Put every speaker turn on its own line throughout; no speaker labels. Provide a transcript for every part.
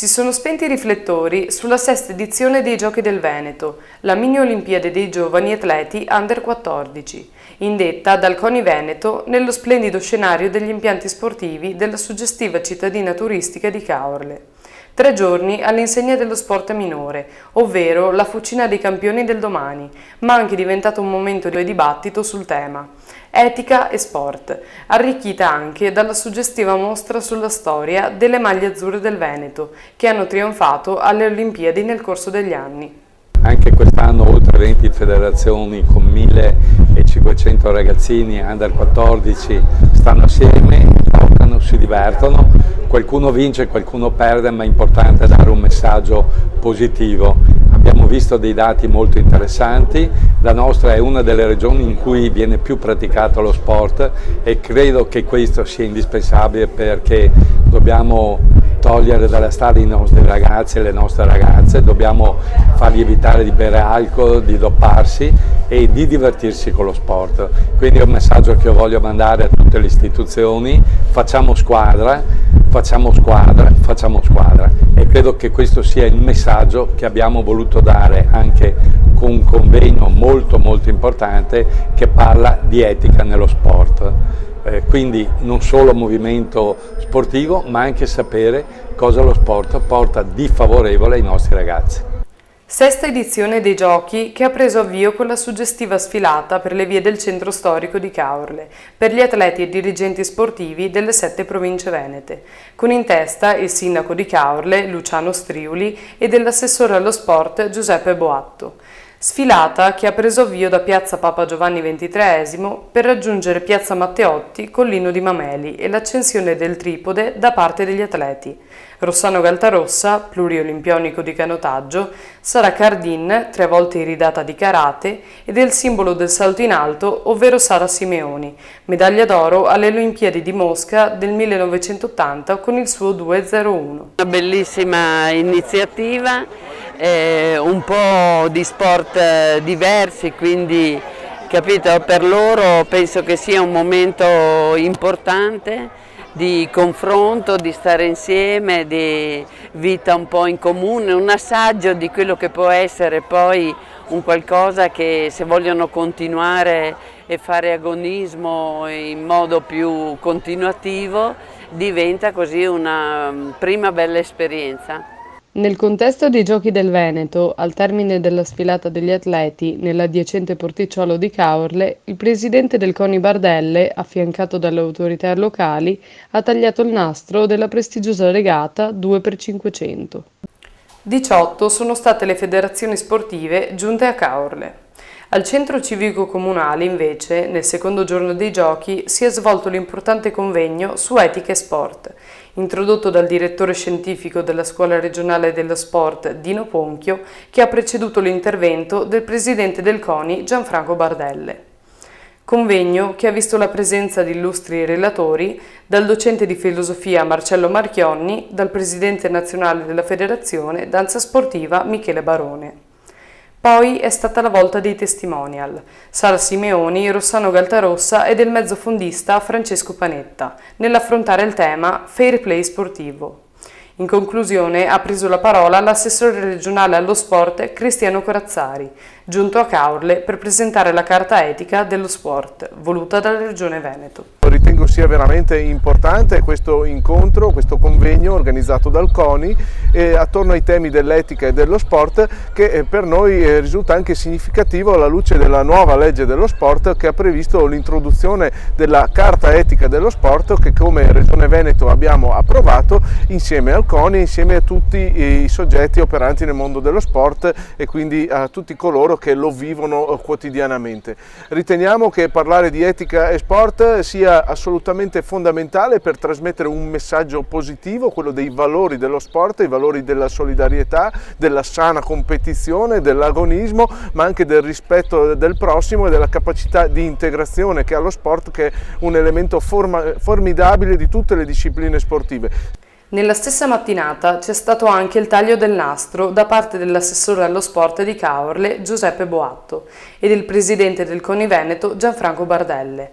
Si sono spenti i riflettori sulla sesta edizione dei Giochi del Veneto, la mini Olimpiade dei giovani atleti Under 14, indetta dal CONI Veneto nello splendido scenario degli impianti sportivi della suggestiva cittadina turistica di Caorle. 3 giorni all'insegna dello sport minore, ovvero la fucina dei campioni del domani, ma anche diventato un momento di dibattito sul tema. Etica e sport, arricchita anche dalla suggestiva mostra sulla storia delle maglie azzurre del Veneto, che hanno trionfato alle Olimpiadi nel corso degli anni.
Anche quest'anno oltre 20 federazioni con 1500 ragazzini under 14 stanno assieme, giocano, si divertono, qualcuno vince, qualcuno perde, ma è importante dare un messaggio positivo. Abbiamo visto dei dati molto interessanti, la nostra è una delle regioni in cui viene più praticato lo sport e credo che questo sia indispensabile perché dobbiamo togliere dalla strada i nostri ragazzi e le nostre ragazze, dobbiamo fargli evitare di bere alcol, di dopparsi e di divertirsi con lo sport. Quindi è un messaggio che io voglio mandare a tutte le istituzioni: facciamo squadra, facciamo squadra, facciamo squadra, e credo che questo sia il messaggio che abbiamo voluto dare anche con un convegno molto importante che parla di etica nello sport. Quindi non solo movimento sportivo, ma anche sapere cosa lo sport porta di favorevole ai nostri ragazzi.
Sesta edizione dei Giochi che ha preso avvio con la suggestiva sfilata per le vie del centro storico di Caorle, per gli atleti e dirigenti sportivi delle 7 province venete, con in testa il sindaco di Caorle, Luciano Striuli, e dell'assessore allo sport Giuseppe Boatto. Sfilata che ha preso avvio da piazza Papa Giovanni XXIII per raggiungere piazza Matteotti con l'Inno di Mameli e l'accensione del tripode da parte degli atleti. Rossano Galtarossa, pluriolimpionico di canotaggio, Sara Cardin, 3 volte iridata di karate, e del simbolo del salto in alto, ovvero Sara Simeoni, medaglia d'oro alle Olimpiadi di Mosca del 1980 con il suo 2.01.
Una bellissima iniziativa. Un po' di sport diversi, quindi capito, per loro penso che sia un momento importante di confronto, di stare insieme, di vita un po' in comune, un assaggio di quello che può essere poi un qualcosa che, se vogliono continuare e fare agonismo in modo più continuativo, diventa così una prima bella esperienza.
Nel contesto dei Giochi del Veneto, al termine della sfilata degli atleti nell'adiacente porticciolo di Caorle, il presidente del CONI Bardelle, affiancato dalle autorità locali, ha tagliato il nastro della prestigiosa regata 2x500. 18 sono state le federazioni sportive giunte a Caorle. Al centro civico comunale, invece, nel secondo giorno dei Giochi, si è svolto l'importante convegno su etica e sport, introdotto dal direttore scientifico della Scuola regionale dello sport Dino Ponchio, che ha preceduto l'intervento del presidente del CONI Gianfranco Bardelle. Convegno che ha visto la presenza di illustri relatori, dal docente di filosofia Marcello Marchionni, dal presidente nazionale della federazione danza sportiva Michele Barone. Poi è stata la volta dei testimonial, Sara Simeoni, Rossano Galtarossa e del mezzofondista Francesco Panetta, nell'affrontare il tema Fair Play sportivo. In conclusione ha preso la parola l'assessore regionale allo sport Cristiano Corazzari, giunto a Caorle per presentare la carta etica dello sport, voluta dalla Regione Veneto.
Ritengo sia veramente importante questo incontro, questo convegno organizzato dal CONI attorno ai temi dell'etica e dello sport, che per noi risulta anche significativo alla luce della nuova legge dello sport che ha previsto l'introduzione della carta etica dello sport, che come Regione Veneto abbiamo approvato insieme al CONI, insieme a tutti i soggetti operanti nel mondo dello sport e quindi a tutti coloro che lo vivono quotidianamente. Riteniamo che parlare di etica e sport sia assolutamente fondamentale per trasmettere un messaggio positivo, quello dei valori dello sport, i valori della solidarietà, della sana competizione, dell'agonismo, ma anche del rispetto del prossimo e della capacità di integrazione che ha lo sport, che è un elemento formidabile di tutte le discipline sportive.
Nella stessa mattinata c'è stato anche il taglio del nastro da parte dell'assessore allo sport di Caorle Giuseppe Boatto e del presidente del CONI Veneto Gianfranco Bardelle,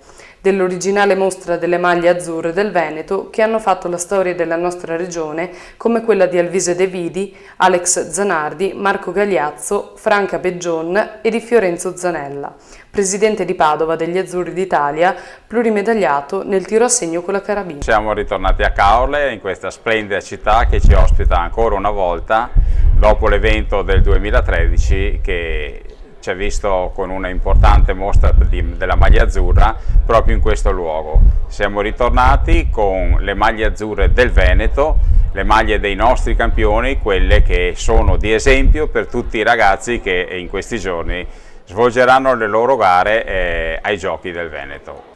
dell'originale mostra delle maglie azzurre del Veneto che hanno fatto la storia della nostra regione, come quella di Alvise De Vidi, Alex Zanardi, Marco Gagliazzo, Franca Beggion e di Fiorenzo Zanella, presidente di Padova degli Azzurri d'Italia, plurimedagliato nel tiro a segno con la carabina.
Siamo ritornati a Caorle, in questa splendida città che ci ospita ancora una volta dopo l'evento del 2013 che ci ha visto con una importante mostra della maglia azzurra proprio in questo luogo. Siamo ritornati con le maglie azzurre del Veneto, le maglie dei nostri campioni, quelle che sono di esempio per tutti i ragazzi che in questi giorni svolgeranno le loro gare ai Giochi del Veneto.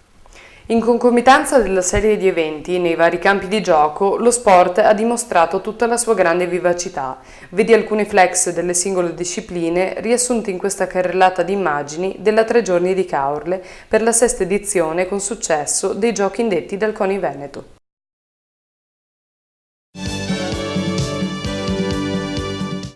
In concomitanza della serie di eventi nei vari campi di gioco, lo sport ha dimostrato tutta la sua grande vivacità. Vedi alcuni flex delle singole discipline riassunti in questa carrellata di immagini della 3 giorni di Caorle per la 6ª edizione con successo dei Giochi indetti dal CONI Veneto.